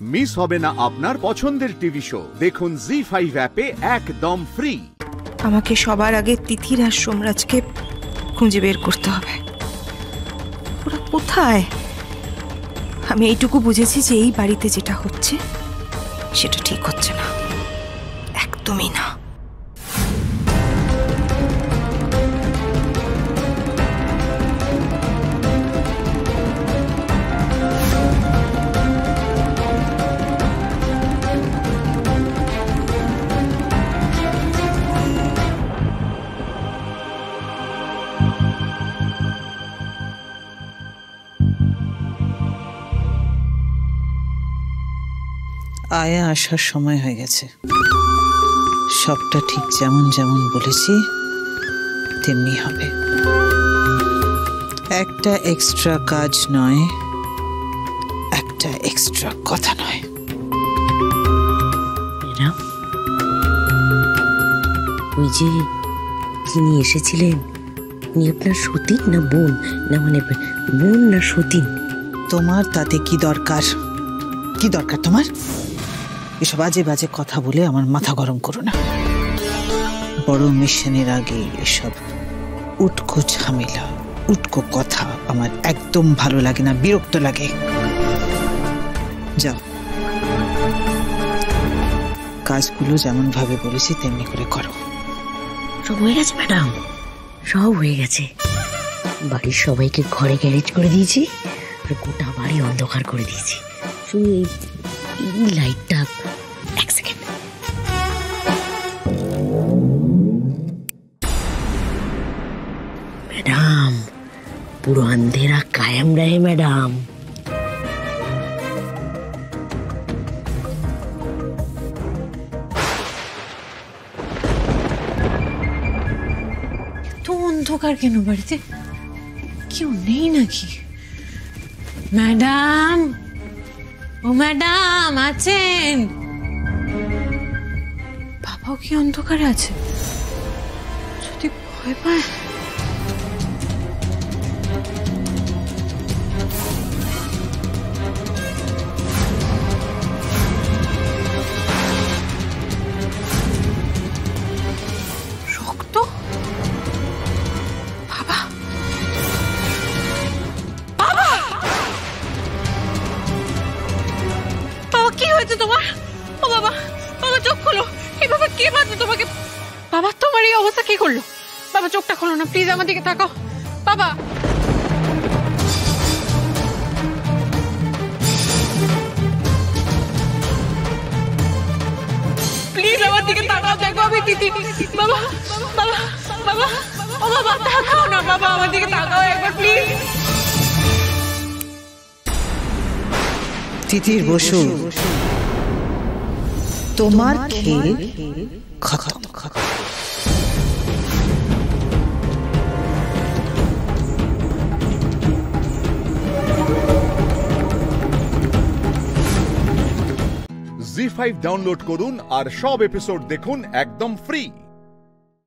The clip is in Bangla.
মিস হবে না আপনার পছন্দের টিভি শো। দেখুন জি5 অ্যাপে একদম ফ্রি। আমাকে সবার আগে তিথির আর সোমরাজকে খুঁজে বের করতে হবে। ওরা কোথায়? আমি এইটুকু বুঝেছি যে এই বাড়িতে যেটা হচ্ছে সেটা ঠিক হচ্ছে না, একদমই না। আয়া আসার সময় হয়ে গেছে। সবটা ঠিক যেমন যেমন বলেছি তেমনি হবে। একটা এক্সট্রা কাজ নয়, একটা এক্সট্রা কথা নয়। ওই যে যিনি এসেছিলেন উনি আপনার সতীন না বোন? না মানে বোন না সতীন? তোমার তাতে কি দরকার? কি দরকার তোমার? এসব বাজে বাজে কথা বলে আমার মাথা গরম করো না। বড় মিশনের আগে এসব উটকো ঝামেলা, উটকো কথা আমার একদম ভালো লাগে না, বিরক্ত লাগে। যাও, কাজগুলো যেমন ভাবে বলেছি তেমনি করে করো। সব হয়ে গেছে ম্যাডাম, সব হয়ে গেছে। বাড়ির সবাইকে ঘরে গ্যারেজ করে দিয়েছি আর গোটা বাড়ি অন্ধকার করে দিয়েছি। শুধু এই লাইটটা এক সেকেন্ড। ম্যাডাম পুরো अंधेरा कायम रहे ম্যাডাম। তো অন্ধকার কেন বাড়িতে? কেউ নেই নাকি? ম্যাডাম, ও ম্যাডাম আছেন? বাবাও কি অন্ধকারে আছে? যদি ভয় পায়। রক্ত? বাবা, বাবা, বাবা কি হয়েছে তোমার? ও বাবা, বাবা চোখ খোলো। এই বাবা কে বাজে তোমাকে? বাবা তোমার এই অবস্থা কি করলো? বাবা চোখটা খোলো না প্লিজ, আমার দিকে তাকাও। বাবা প্লিজ আমার দিকে তাকাও, দেখো আমি দিদি। বাবা, বাবা, বাবা, ও বাবা তাকাও না বাবা, আমার দিকে তাকাও একবার প্লিজ। তিথির বসু, তোমার খেল খতম। জি5 ডাউনলোড করুন আর সব এপিসোড দেখুন একদম ফ্রি।